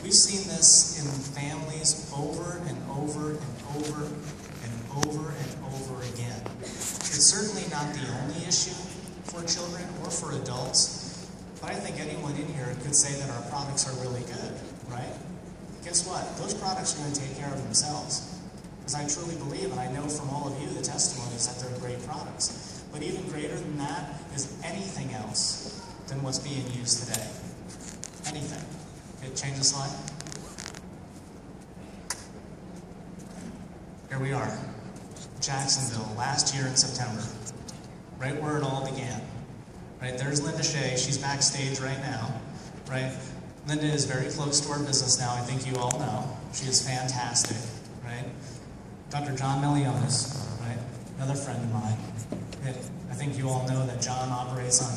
We've seen this in families over and over and over and over and over again. It's certainly not the only issue for children or for adults, but I think anyone in here could say that our products are really good, right? Guess what? Those products are going to take care of themselves. Because I truly believe, and I know from all of you the testimonies, that they're great products. But even greater than that is anything else than what's being used today. Anything. Okay, change the slide. Here we are, Jacksonville, last year in September, right where it all began. Right, there's Linda Shea, she's backstage right now, right? Linda is very close to our business now, I think you all know. She is fantastic, right? Dr. John Melionis, right? Another friend of mine. I think you all know that John operates on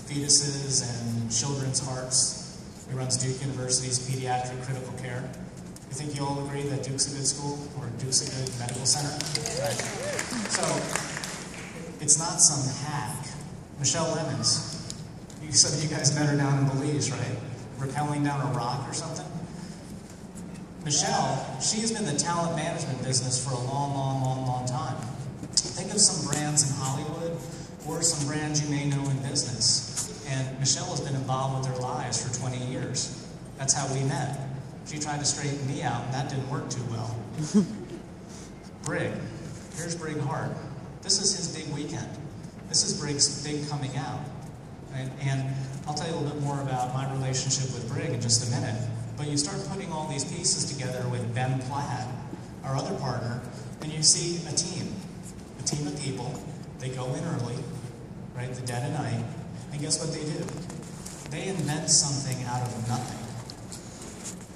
fetuses and children's hearts. He runs Duke University's pediatric critical care. You think you all agree that Duke's a good school, or Duke's a good medical center? Right? So, it's not some hack. Michelle Lemons, some of you guys met her down in Belize, right? Rappelling down a rock or something? Michelle, she's been in the talent management business for a long time. Think of some brands in Hollywood or some brands you may know in business. And Michelle has been involved with their lives for 20 years. That's how we met. She tried to straighten me out, and that didn't work too well. Brig. Here's Brig Hart. This is his big weekend. This is Brig's big coming out. Right? And I'll tell you a little bit more about my relationship with Brig in just a minute. But you start putting all these pieces together with Ben Platt, our other partner, and you see a team of people. They go in early, right, the dead of night, and guess what they do? They invent something out of nothing.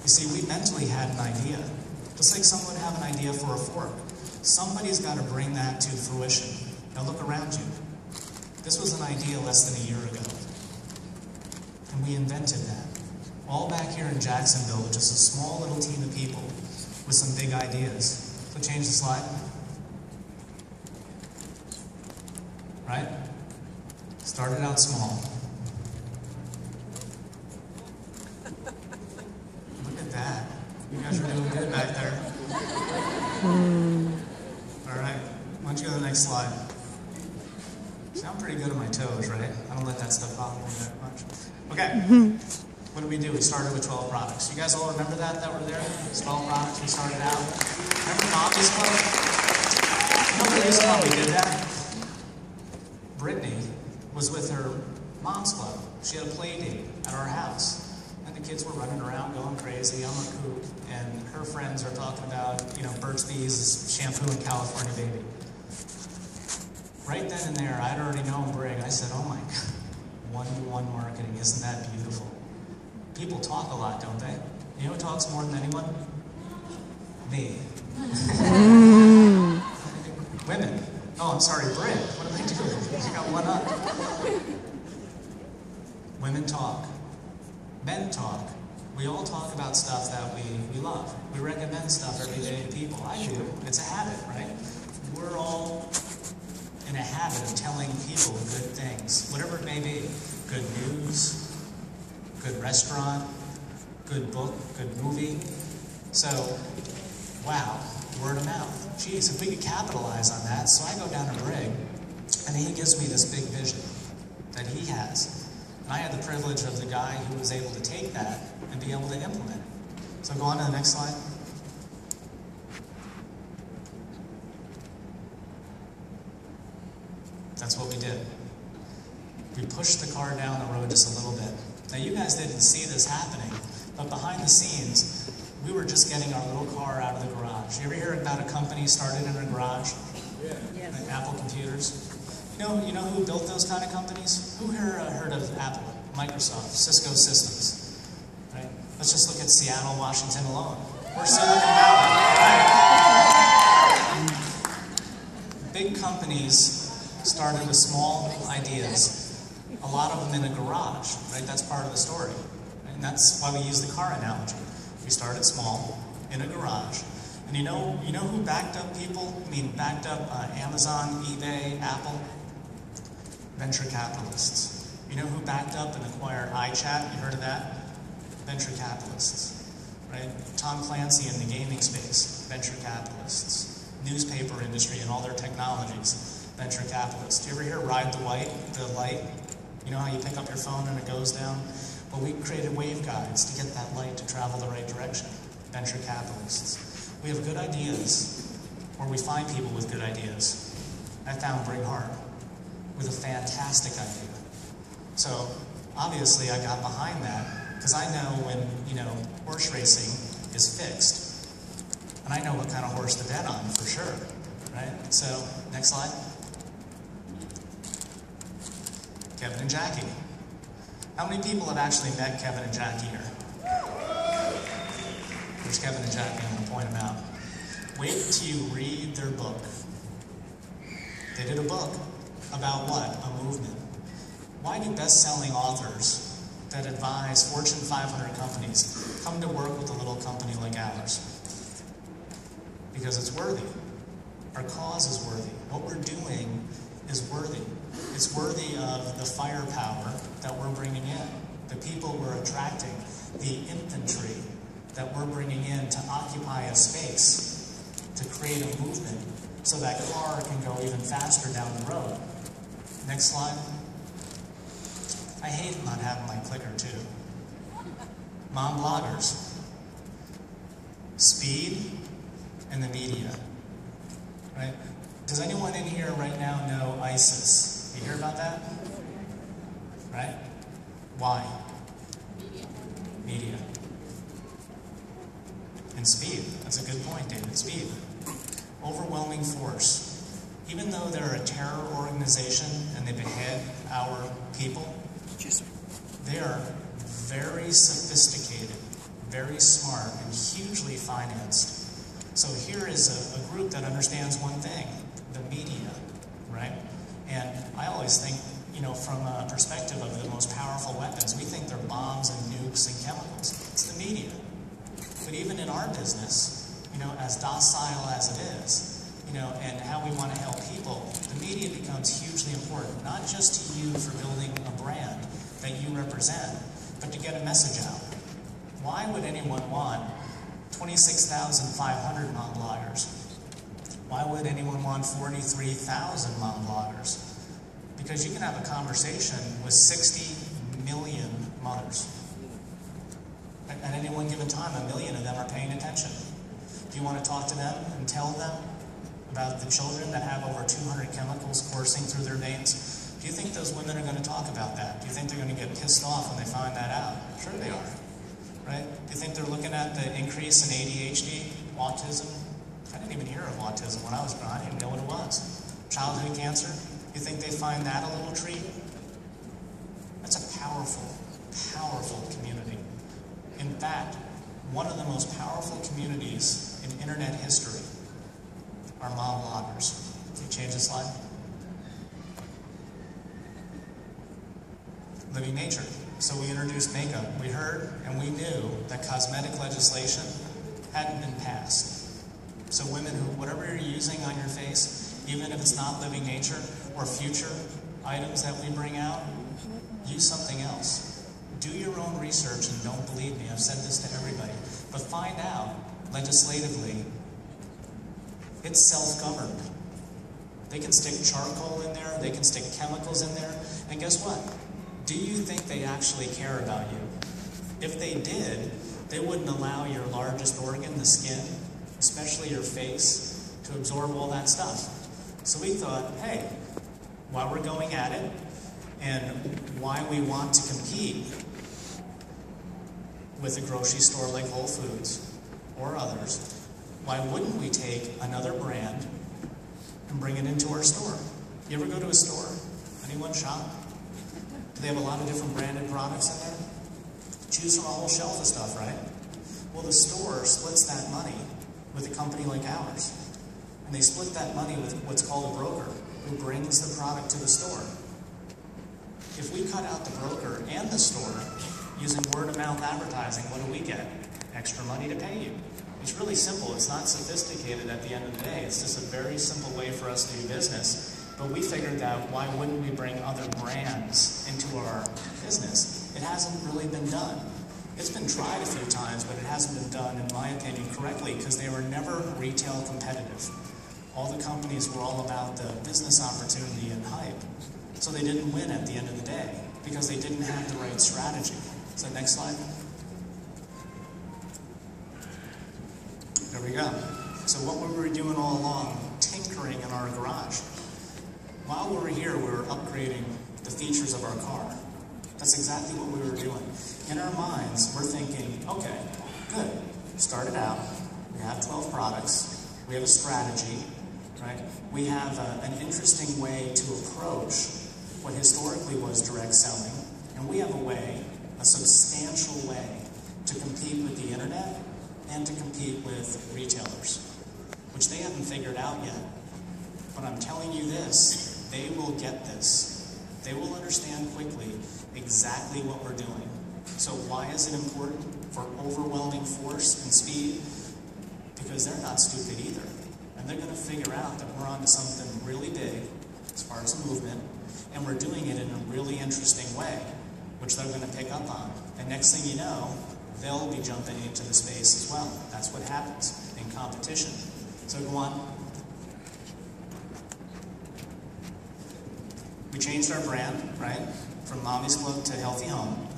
You see, we mentally had an idea, just like someone would have an idea for a fork. Somebody's got to bring that to fruition. Now look around you. This was an idea less than a year ago, and we invented that. All back here in Jacksonville, with just a small little team of people with some big ideas. So change the slide. Right? Started out small. Look at that. You guys are doing good back there. All right. Why don't you go to the next slide? See, I'm pretty good on my toes, right? I don't let that stuff bother me that much. Okay. What did we do? We started with 12 products. You guys all remember that were there? 12 products we started out. Remember Mommy's Club? You know the reason why we did that? Brittany was with her mom's club. She had a play date at our house. And the kids were running around going crazy on the coop. And her friends are talking about, Burt's Bees shampoo and California Baby. Right then and there, I'd already known Brig. I said, oh my God, one-to-one marketing, isn't that beautiful? People talk a lot, don't they? You know who talks more than anyone? Me. Women. Oh, I'm sorry, Brig. What am I doing? You got one up. Women talk. Men talk. We all talk about stuff that we love. We recommend stuff every day to people. I do. It's a habit, right? We're all in a habit of telling people good things, whatever it may be. Good news, good restaurant, good book, good movie. So, wow, word of mouth. Geez, if we could capitalize on that. So I go down to Brig, and he gives me this big vision that he has. And I had the privilege of the guy who was able to take that and be able to implement it. So go on to the next slide. That's what we did. We pushed the car down the road just a little bit. Now you guys didn't see this happening, but behind the scenes, we were just getting our little car out of the garage. You ever hear about a company started in a garage? Yeah. Yes. Like Apple Computers. You know who built those kind of companies? Who here heard of Apple, Microsoft, Cisco Systems? Right? Let's just look at Seattle, Washington alone. We're Silicon Valley, right? Big companies started with small ideas. A lot of them in a garage, right? That's part of the story. Right? And that's why we use the car analogy. We started small, in a garage. And you know who backed up people? I mean, backed up Amazon, eBay, Apple? Venture capitalists. You know who backed up and acquired iChat? You heard of that? Venture capitalists. right? Tom Clancy in the gaming space, venture capitalists. Newspaper industry and all their technologies, venture capitalists. Do you ever hear ride the light? You know how you pick up your phone and it goes down? Well, we created waveguides to get that light to travel the right direction. Venture capitalists. We have good ideas, or we find people with good ideas. I found Brig Hart with a fantastic idea. So obviously I got behind that because I know when, horse racing is fixed. And I know what kind of horse to bet on for sure, right? So, next slide. Kevin and Jackie. How many people have actually met Kevin and Jackie here? There's Kevin and Jackie, I'm going to point them out. Wait till you read their book. They did a book about what? A movement. Why do best-selling authors that advise Fortune 500 companies come to work with a little company like ours? Because it's worthy. Our cause is worthy. What we're doing is worthy. It's worthy of the firepower that we're bringing in, the people we're attracting, the infantry that we're bringing in to occupy a space, to create a movement so that car can go even faster down the road. Next slide. I hate not having my clicker too. Mom bloggers. Speed and the media. Right? Does anyone in here right now know ISIS? You hear about that? Right? Why? Media. And speed. That's a good point, David. Speed. Overwhelming force. Even though they're a terror organization and they behead our people, they are very sophisticated, very smart, and hugely financed. So here is a group that understands one thing, the media, right? And I always think, from a perspective of the most powerful weapons, we think they're bombs and nukes and chemicals. It's the media. But even in our business, as docile as it is, and how we want to help people, the media becomes hugely important, not just to you for building a brand that you represent, but to get a message out. Why would anyone want 26,500 mom bloggers? Why would anyone want 43,000 mom bloggers? Because you can have a conversation with 60 million mothers. At any one given time, 1 million of them are paying attention. Do you want to talk to them and tell them about the children that have over 200 chemicals coursing through their veins? Do you think those women are going to talk about that? Do you think they're going to get pissed off when they find that out? Sure they are. Right? Do you think they're looking at the increase in ADHD, autism? I didn't even hear of autism when I was growing up. I didn't even know what it was. Childhood cancer? You think they find that a little treat? That's a powerful, powerful community. In fact, one of the most powerful communities in internet history are mom bloggers. Can you change the slide? Living nature. So we introduced makeup. We heard and we knew that cosmetic legislation hadn't been passed. So women who, whatever you're using on your face, even if it's not living nature or future items that we bring out, use something else. Do your own research and don't believe me. I've said this to everybody. But find out, legislatively, it's self-governed. They can stick charcoal in there, they can stick chemicals in there, and guess what? Do you think they actually care about you? If they did, they wouldn't allow your largest organ, the skin, especially your face, to absorb all that stuff. So we thought, hey, while we're going at it, and why we want to compete with a grocery store like Whole Foods or others, why wouldn't we take another brand and bring it into our store? You ever go to a store? Anyone shop? Do they have a lot of different branded products in there? Choose from a whole shelf of stuff, right? Well, the store splits that money with a company like ours. And they split that money with what's called a broker, who brings the product to the store. If we cut out the broker and the store using word-of-mouth advertising, what do we get? Extra money to pay you. It's really simple. It's not sophisticated at the end of the day. It's just a very simple way for us to do business. But we figured that why wouldn't we bring other brands into our business? It hasn't really been done. It's been tried a few times, but it hasn't hasn't been done, in my opinion, correctly, because they were never retail competitive. All the companies were all about the business opportunity and hype. So they didn't win at the end of the day, because they didn't have the right strategy. So next slide. There we go. So what we were doing all along, tinkering in our garage. While we were here, we were upgrading the features of our car. That's exactly what we were doing. In our minds, we're thinking, okay, good. Started out, we have 12 products, we have a strategy, right? We have an interesting way to approach what historically was direct selling, and we have a way, a substantial way, to compete with the internet and to compete with retailers, which they haven't figured out yet. But I'm telling you this, they will get this. They will understand quickly exactly what we're doing. So why is it important for overwhelming force and speed? Because they're not stupid either. And they're going to figure out that we're onto something really big as far as a movement, and we're doing it in a really interesting way, which they're going to pick up on. And next thing you know, they'll be jumping into the space as well. That's what happens in competition. So go on. We changed our brand, right? From Mommy's Club to Healthy Home.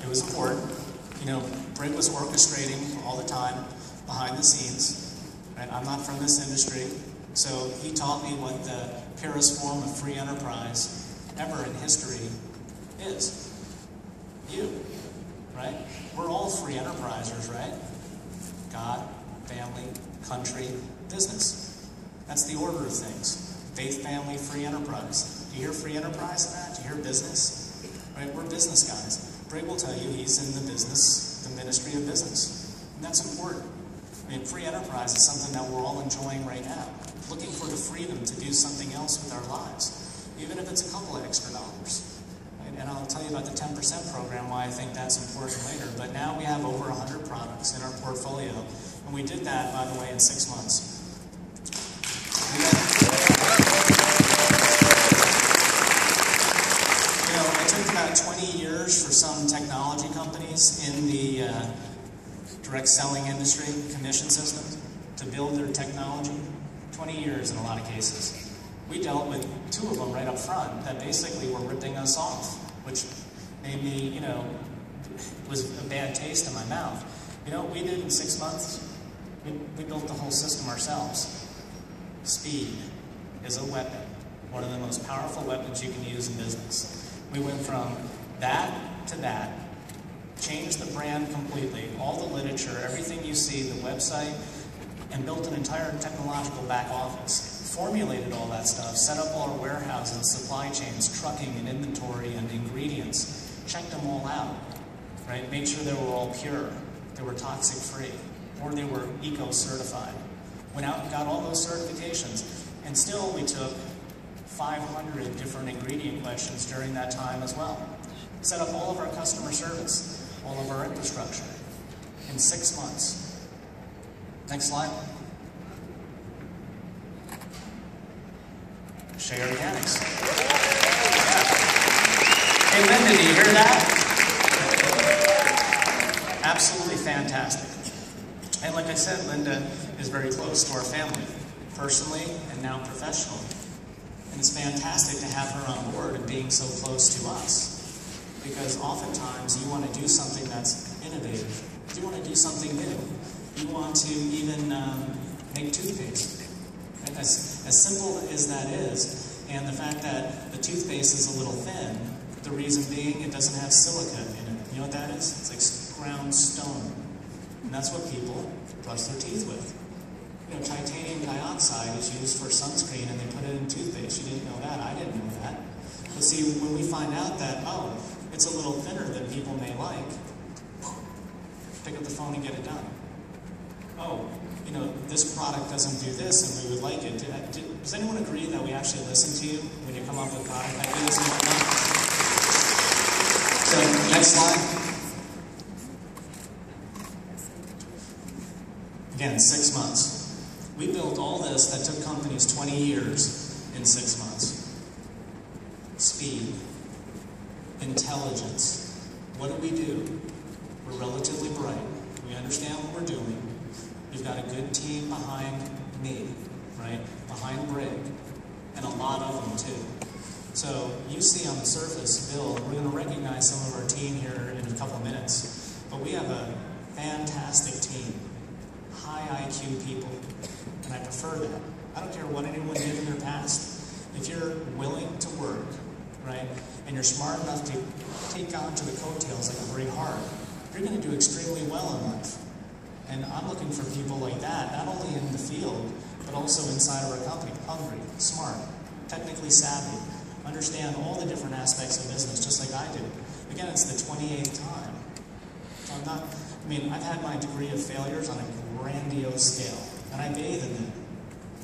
It was important. You know, Brig was orchestrating all the time behind the scenes. Right? I'm not from this industry, so he taught me what the purest form of free enterprise ever in history is. You, right? We're all free enterprisers, right? God, family, country, business. That's the order of things. Faith, family, free enterprise. Do you hear free enterprise in that? Do you hear business? Right? We're business guys. Brig will tell you he's in the business, the ministry of business. And that's important. I mean, free enterprise is something that we're all enjoying right now. Looking for the freedom to do something else with our lives, even if it's a couple of extra dollars. Right? And I'll tell you about the 10% program, why I think that's important later. But now we have over 100 products in our portfolio. And we did that, by the way, in 6 months. It took about 20 years for some technology companies in the direct selling industry, commission systems, to build their technology. 20 years in a lot of cases. We dealt with 2 of them right up front that basically were ripping us off, which made me, was a bad taste in my mouth. You know what we did in 6 months? We built the whole system ourselves. Speed is a weapon, one of the most powerful weapons you can use in business. We went from that to that, changed the brand completely, all the literature, everything you see, the website, and built an entire technological back office, formulated all that stuff, set up all our warehouses, supply chains, trucking and inventory and ingredients, checked them all out, right? Made sure they were all pure, they were toxic free, or they were eco-certified. Went out and got all those certifications, and still we took 500 different ingredient questions during that time as well. Set up all of our customer service, all of our infrastructure in 6 months. Next slide. Shea Organics. Hey Linda, do you hear that? Absolutely fantastic. And like I said, Linda is very close to our family, personally and now professionally. And it's fantastic to have her on board and being so close to us. Because oftentimes you want to do something that's innovative. You want to do something new. You want to even make toothpaste. Right? As simple as that is, and the fact that the toothpaste is a little thin, the reason being it doesn't have silica in it. You know what that is? It's like ground stone. And that's what people brush their teeth with. You know, titanium dioxide is used for sunscreen and they put it in toothpaste. You didn't know that. I didn't know that. But see, when we find out that, oh, it's a little thinner than people may like, pick up the phone and get it done. Oh, you know, this product doesn't do this and we would like it. Does anyone agree that we actually listen to you when you come up with product ideas and whatnot? So, next slide. Again, 6 months. We built all this that took companies 20 years in 6 months. Speed, intelligence. What do? We're relatively bright. understand what we're doing. You've got a good team behind me, right? Behind Brig, and a lot of them too. So you see on the surface, Bill, we're going to recognize some of our team here in a couple of minutes, but we have a fantastic team, high IQ people, and I prefer that. I don't care what anyone did in their past. If you're willing to work, right, and you're smart enough to take on to the coattails like a Brig Hart, you're going to do extremely well in life. And I'm looking for people like that, not only in the field, but also inside of our company. Hungry, smart, technically savvy, understand all the different aspects of business just like I do. Again, it's the 28th time. So I've had my degree of failures on a grandiose scale, and I bathe in them,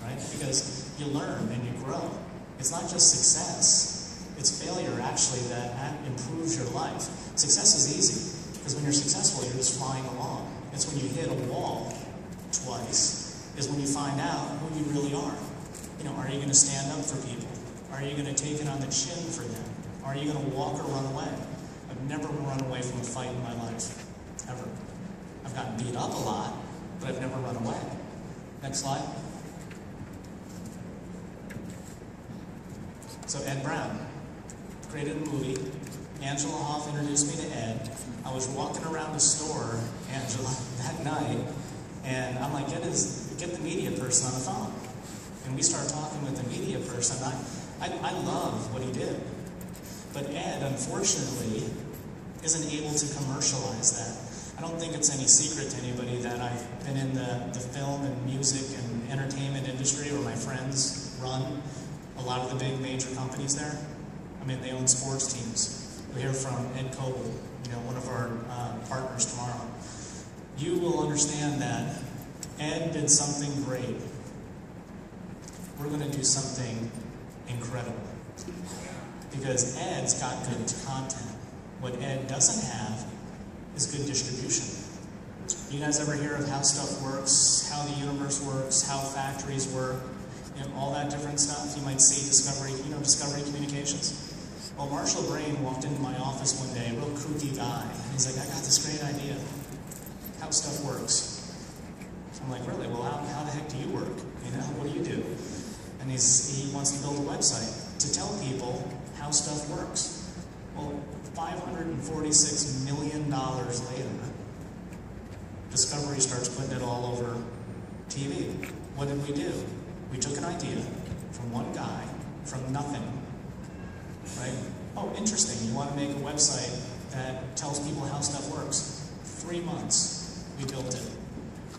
right? Because you learn and you grow. It's not just success, it's failure actually that improves your life. Success is easy, because when you're successful, you're just flying along. It's when you hit a wall twice, is when you find out who you really are. Are you going to stand up for people? Are you going to take it on the chin for them? Are you going to walk or run away? I've never run away from a fight in my life, ever. I've gotten beat up a lot, but I've never run away. Next slide. So Ed Brown created a movie. Angela Hoff introduced me to Ed. I was walking around the store, Angela, that night, and I'm like, get the media person on the phone. And we start talking with the media person. I love what he did. But Ed, unfortunately, isn't able to commercialize that. I don't think it's any secret to anybody that I've been in the film and music and entertainment industry, or my friends run a lot of the big major companies there. They own sports teams. We'll hear from Ed Coble, one of our partners tomorrow. You will understand that Ed did something great. We're going to do something incredible. Because Ed's got good content. What Ed doesn't have is good distribution. You guys ever hear of how stuff works, how the universe works, how factories work, all that different stuff? You might see Discovery Communications. Well, Marshall Brain walked into my office one day, a real kooky guy, and he's like, I got this great idea, how stuff works. So I'm like, really? Well, how the heck do you work? What do you do? And he wants to build a website to tell people how stuff works. Well, $546 million later, Discovery starts putting it all over TV. What did we do? We took an idea from one guy, from nothing, right? Oh, interesting, you want to make a website that tells people how stuff works. 3 months, we built it.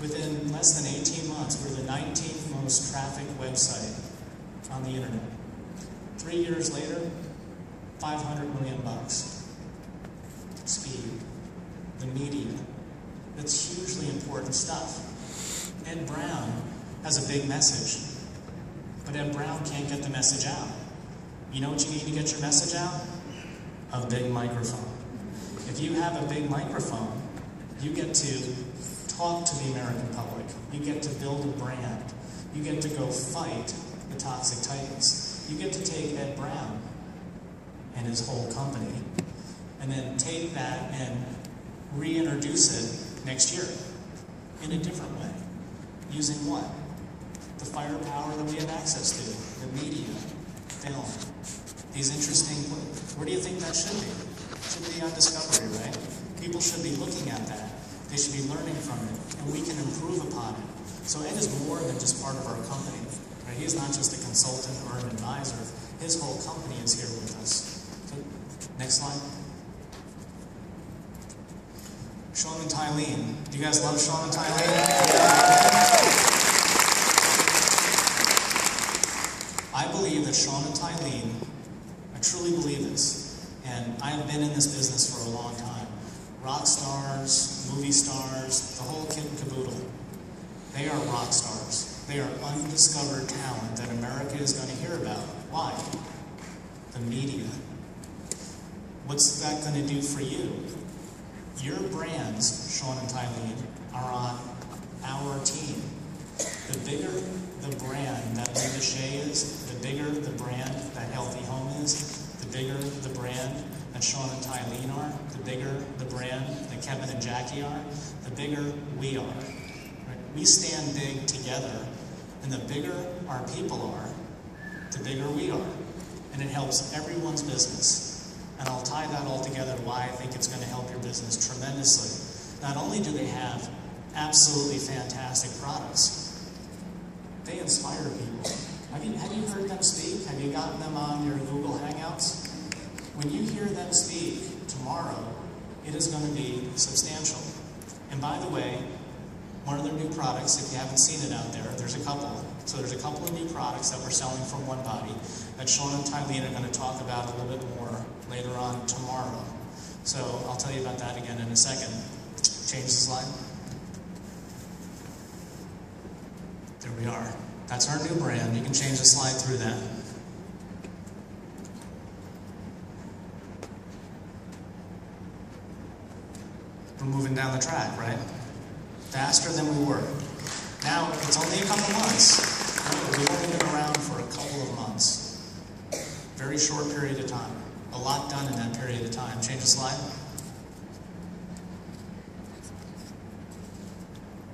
Within less than 18 months, we're the 19th most trafficked website on the internet. 3 years later, $500 million. Speed, the media, that's hugely important stuff. Ed Brown has a big message, but Ed Brown can't get the message out. You know what you need to get your message out? A big microphone. If you have a big microphone, you get to talk to the American public. You get to build a brand. You get to go fight the toxic titans. You get to take Ed Brown and his whole company and then take that and reintroduce it next year in a different way. Using what? The firepower that we have access to, the media, film, these interesting, where do you think that should be? It should be on Discovery, right? People should be looking at that. They should be learning from it, and we can improve upon it. So Ed is more than just part of our company. Right? He is not just a consultant or an advisor. His whole company is here with us. So, next slide. Sean and Tylene. Do you guys love Sean and Tylene? I believe that Sean and Tylene, I truly believe this, and I have been in this business for a long time. Rock stars, movie stars, the whole kit and caboodle. They are rock stars. They are undiscovered talent that America is going to hear about. Why? The media. What's that going to do for you? Your brands, Sean and Tylene, are on our team. The bigger the brand that Linda Shea is, the bigger the brand that Healthy Home is, the bigger the brand that Sean and Tylene are, the bigger the brand that Kevin and Jackie are, the bigger we are. Right? We stand big together, and the bigger our people are, the bigger we are. And it helps everyone's business. And I'll tie that all together why I think it's going to help your business tremendously. Not only do they have absolutely fantastic products, they inspire people. Have you heard them speak? Have you gotten them on your Google Hangouts? When you hear them speak tomorrow, it is going to be substantial. And by the way, one of their new products, if you haven't seen it out there, there's a couple. So there's a couple of new products that we're selling from One Body that Sean and Tylene are going to talk about a little bit more later on tomorrow. So I'll tell you about that again in a second. Change the slide. There we are. That's our new brand. You can change the slide through that. We're moving down the track, right? Faster than we were. Now, it's only a couple months. We've only been around for a couple of months. Very short period of time. A lot done in that period of time. Change the slide.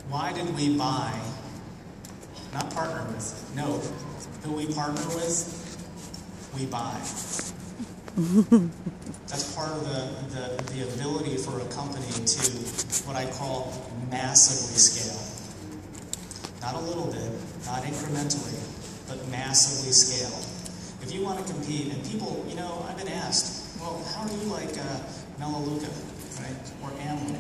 Why did we buy, not partner with, no, who we partner with, we buy. That's part of the ability for a company to, what I call, massively scale. Not a little bit, not incrementally, but massively scale. If you want to compete, and people, you know, I've been asked, well, how are you like Melaleuca, right, or Amway?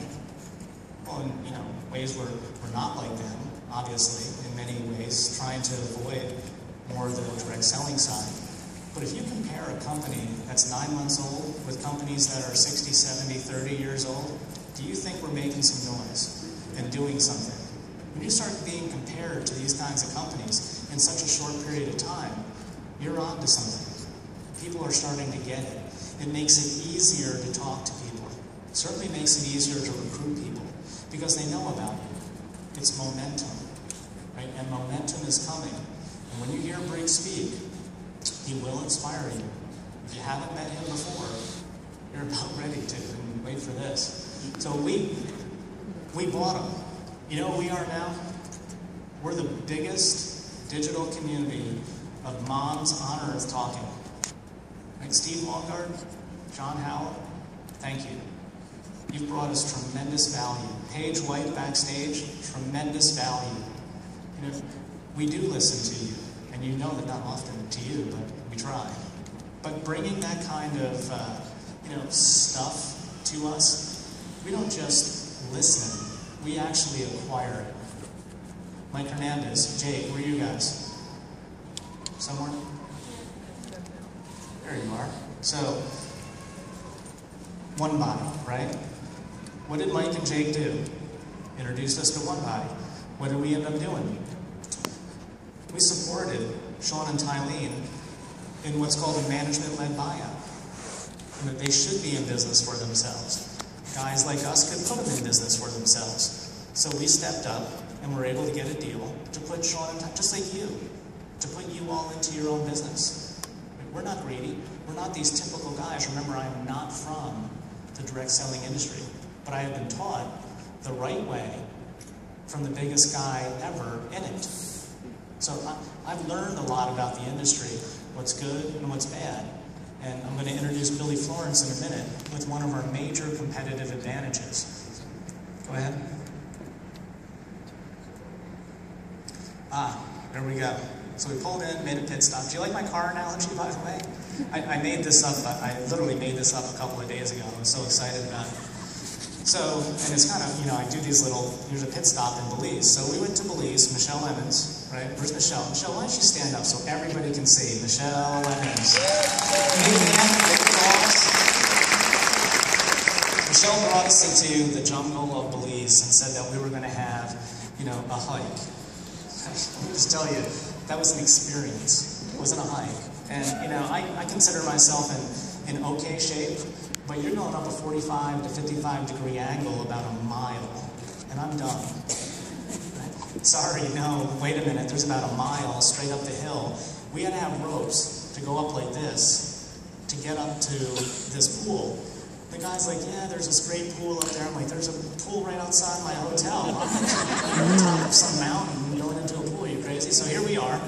Well, in, you know, ways we're not like them, obviously, in many ways, trying to avoid more of the direct selling side. But if you compare a company that's 9 months old with companies that are 60, 70, 30 years old, do you think we're making some noise and doing something? When you start being compared to these kinds of companies in such a short period of time, you're on to something. People are starting to get it. It makes it easier to talk to people. It certainly makes it easier to recruit people because they know about you. It's momentum, right? And momentum is coming. And when you hear Briggs speak, he will inspire you. If you haven't met him before, you're about ready to, and wait for this. So we bought him. You know what we are now? We're the biggest digital community of moms on earth talking. Right? Steve Longard, John Howell, thank you. You've brought us tremendous value. Paige White backstage, tremendous value. You know, we do listen to you, and you know that not often to you, but we try. But bringing that kind of stuff to us, we don't just listen. We actually acquire it. Mike Hernandez, Jake, where are you guys? Somewhere? There you are. So, One Body, right? What did Mike and Jake do? Introduced us to One Body. What did we end up doing? We supported Sean and Tylene in what's called a management-led buyout. And that they should be in business for themselves. Guys like us could put them in business for themselves. So we stepped up and were able to get a deal to put Sean and just like you, to put you all into your own business. We're not greedy. We're not these typical guys. Remember, I am not from the direct selling industry, but I have been taught the right way from the biggest guy ever in it. So I've learned a lot about the industry, what's good and what's bad. And I'm going to introduce Billy Florence in a minute with one of our major competitive advantages. Go ahead. There we go. So we pulled in, made a pit stop. Do you like my car analogy, by the way? I made this up, I literally made this up a couple of days ago. I was so excited about it. So, and it's kind of, you know, I do these little, here's a pit stop in Belize. So we went to Belize, Michelle Emmons, right? Where's Michelle? Michelle, why don't you stand up so everybody can see? Michelle Emmons. Michelle brought us into the jungle of Belize and said that we were going to have, you know, a hike. Let me just tell you, that was an experience. It wasn't a hike. And, you know, I consider myself in okay shape, but you're going up a 45 to 55 degree angle about a mile, and I'm done. Sorry, no, wait a minute, there's about a mile straight up the hill. We had to have ropes to go up like this to get up to this pool. The guy's like, yeah, there's this great pool up there. I'm like, there's a pool right outside my hotel. I'm on the top of some mountain going into a pool. Are you crazy? So here we are.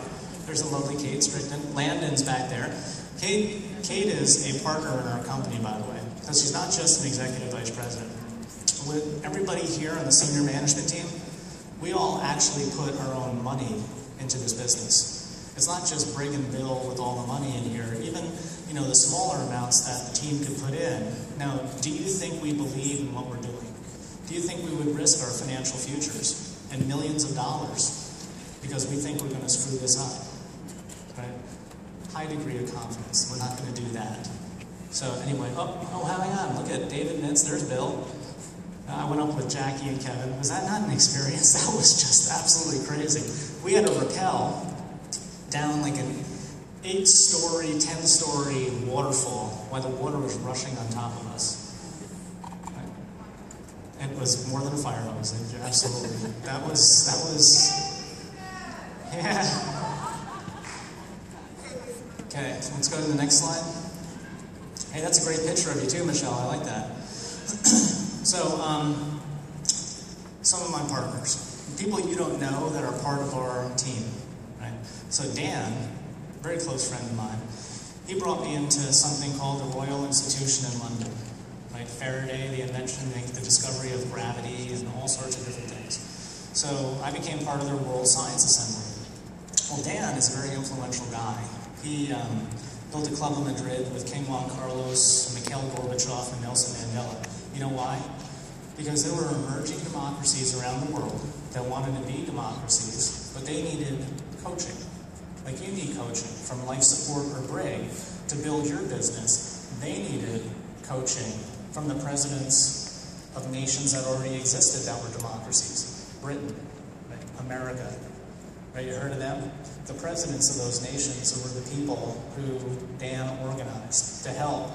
There's a lovely Kate Strickland. Landon's back there. Kate is a partner in our company, by the way, because she's not just an executive vice president. With everybody here on the senior management team, we all actually put our own money into this business. It's not just Brig and Bill with all the money in here, even the smaller amounts that the team could put in. Now, do you think we believe in what we're doing? Do you think we would risk our financial futures and millions of dollars because we think we're going to screw this up? Right? High degree of confidence. We're not going to do that. So anyway, hang on. Look at David Nitz. There's Bill. I went up with Jackie and Kevin. Was that not an experience? That was just absolutely crazy. We had to rappel down like an 8-story, 10-story waterfall while the water was rushing on top of us. Right? It was more than a fire hose. Absolutely. That was, yeah. Okay, let's go to the next slide. Hey, that's a great picture of you too, Michelle. I like that. So, some of my partners, people you don't know that are part of our team, right? So Dan, a very close friend of mine, he brought me into something called the Royal Institution in London, right? Faraday, the invention, the discovery of gravity, and all sorts of different things. So I became part of their World Science Assembly. Well, Dan is a very influential guy. He built a club in Madrid with King Juan Carlos, Mikhail Gorbachev, and Nelson Mandela. You know why? Because there were emerging democracies around the world that wanted to be democracies, but they needed coaching. Like you need coaching from Life Support or Brig to build your business. They needed coaching from the presidents of nations that already existed that were democracies. Britain, right? America, right? You heard of them? The presidents of those nations were the people who Dan organized to help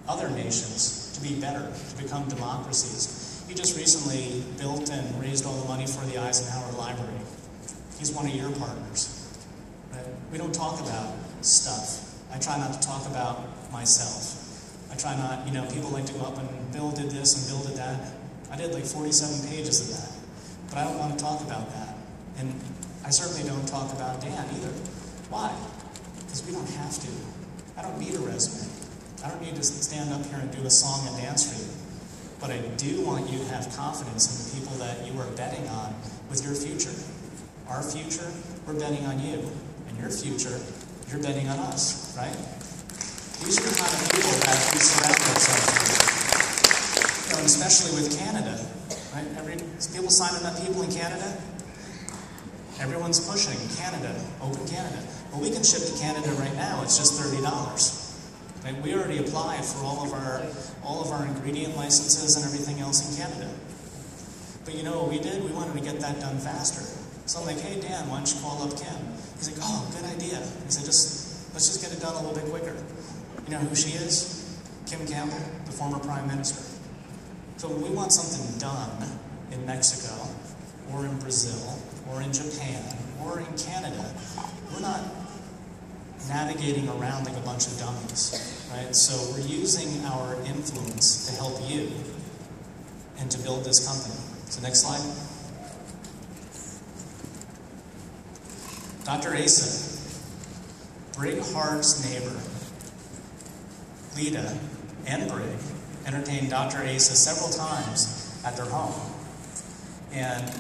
other nations to be better, to become democracies. He just recently built and raised all the money for the Eisenhower Library. He's one of your partners. Right? We don't talk about stuff. I try not to talk about myself. I try not, people like to go up and Bill did this and Bill did that. I did like 47 pages of that. But I don't want to talk about that. And I certainly don't talk about Dan either. Why? Because we don't have to. I don't need a resume. I don't need to stand up here and do a song and dance for you. But I do want you to have confidence in the people that you are betting on with your future. Our future, we're betting on you. And your future, you're betting on us, right? These are the kind of people that we surround ourselves with. And especially with Canada, right? People signing up people in Canada. Everyone's pushing Canada, open Canada. Well, we can ship to Canada right now. It's just $30. Right? We already applied for all of our ingredient licenses and everything else in Canada. But you know what we did? We wanted to get that done faster. So I'm like, hey Dan, why don't you call up Kim? He's like, oh, good idea. He said, let's just get it done a little bit quicker. You know who she is? Kim Campbell, the former Prime Minister. So when we want something done in Mexico, or in Brazil, or in Japan, or in Canada, we're not navigating around like a bunch of dummies, right? So we're using our influence to help you and to build this company. So next slide. Dr. Asa, Brig Hart's neighbor, Lita and Brig entertained Dr. Asa several times at their home. And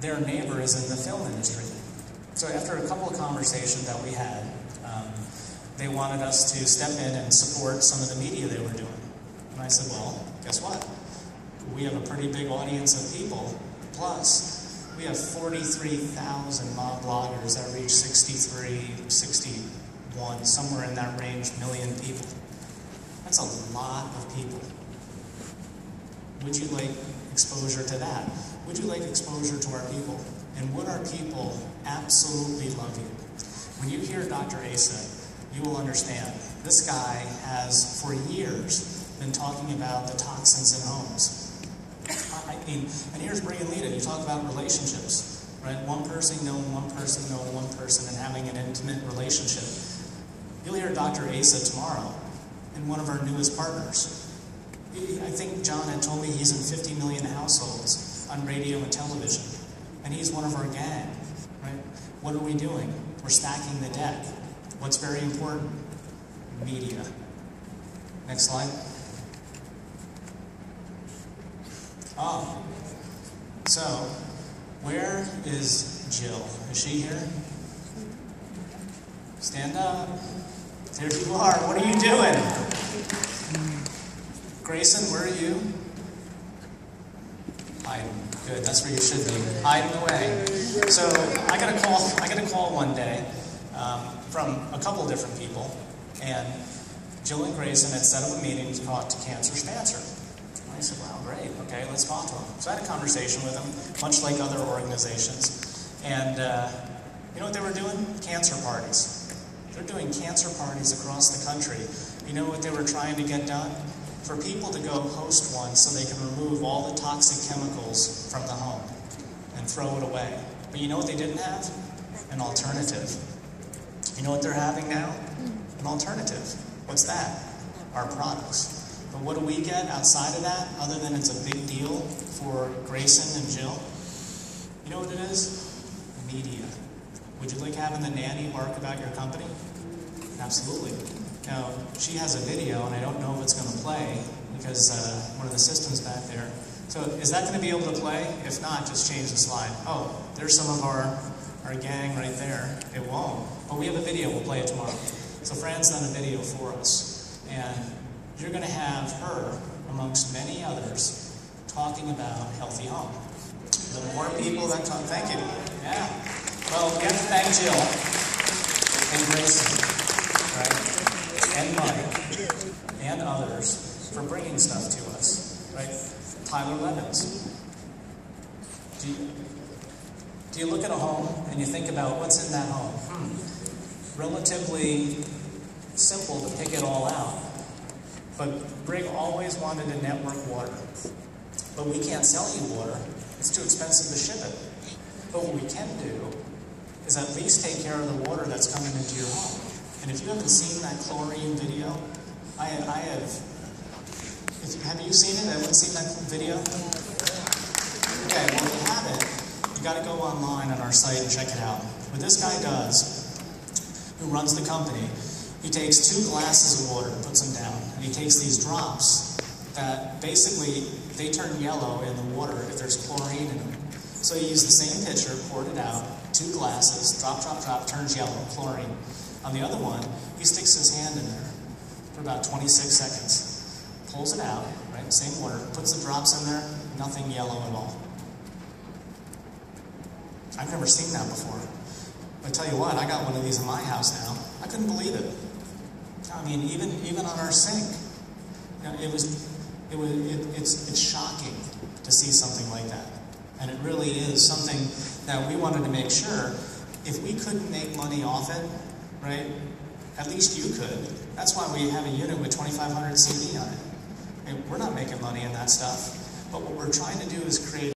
their neighbor is in the film industry. So after a couple of conversations that we had, they wanted us to step in and support some of the media they were doing. And I said, well, guess what? We have a pretty big audience of people. Plus, we have 43,000 mob bloggers that reach 63, 61, somewhere in that range, million people. That's a lot of people. Would you like exposure to that? Would you like exposure to our people? And would our people absolutely love you? When you hear Dr. Asa, you will understand. This guy has, for years, been talking about the toxins in homes. And here's Brig and Lita. You talk about relationships, right? One person knowing one person knowing one person and having an intimate relationship. You'll hear Dr. Asa tomorrow and one of our newest partners. I think John had told me he's in 50 million households on radio and television, and he's one of our gang, right? What are we doing? We're stacking the deck. What's very important? Media. Next slide. Oh, so where is Jill? Is she here? Stand up. There you are. What are you doing? Grayson, where are you? Hiding. Good. That's where you should be. Hiding away. So I got a call one day from a couple different people, and Jill and Grayson had set up a meeting to talk to Cancer Spancer. I said, wow, great. Okay, let's talk to them. So I had a conversation with them, much like other organizations, and you know what they were doing? Cancer parties. They're doing cancer parties across the country. You know what they were trying to get done? For people to go host one so they can remove all the toxic chemicals from the home and throw it away. But you know what they didn't have? An alternative. You know what they're having now? An alternative. What's that? Our products. But what do we get outside of that, other than it's a big deal for Grayson and Jill? You know what it is? Media. Would you like having the nanny bark about your company? Absolutely. Now, she has a video, and I don't know if it's going to play, because one of the systems back there. So is that going to be able to play? If not, just change the slide. Oh, there's some of our gang right there. It won't. But we have a video. We'll play it tomorrow. So Fran's done a video for us, and you're going to have her, amongst many others, talking about healthy home. The more people that talk, thank you. Yeah. Well, we have to thank Jill and Grayson, right? And Mike, and others, for bringing stuff to us, right? Tyler Levins. Do you look at a home and you think about what's in that home? Relatively simple to pick it all out. But Brig always wanted to network water. But we can't sell you water. It's too expensive to ship it. But what we can do is at least take care of the water that's coming into your home. And if you haven't seen that chlorine video, I have. Have you seen it? Everyone seen that video? Okay, well, if you haven't, you got to go online on our site and check it out. What this guy does, who runs the company, he takes 2 glasses of water, puts them down, and he takes these drops that basically they turn yellow in the water if there's chlorine in them. So he used the same pitcher, poured it out, 2 glasses, drop, drop, drop, turns yellow, chlorine. On the other one, he sticks his hand in there for about 26 seconds, pulls it out, right, same water, puts the drops in there, nothing yellow at all. I've never seen that before. But I tell you what, I got one of these in my house now. I couldn't believe it. I mean, even on our sink, you know, it's shocking to see something like that. And it really is something that we wanted to make sure, if we couldn't make money off it, right? At least you could. That's why we have a unit with 2,500 CD on it. And we're not making money in that stuff. But what we're trying to do is create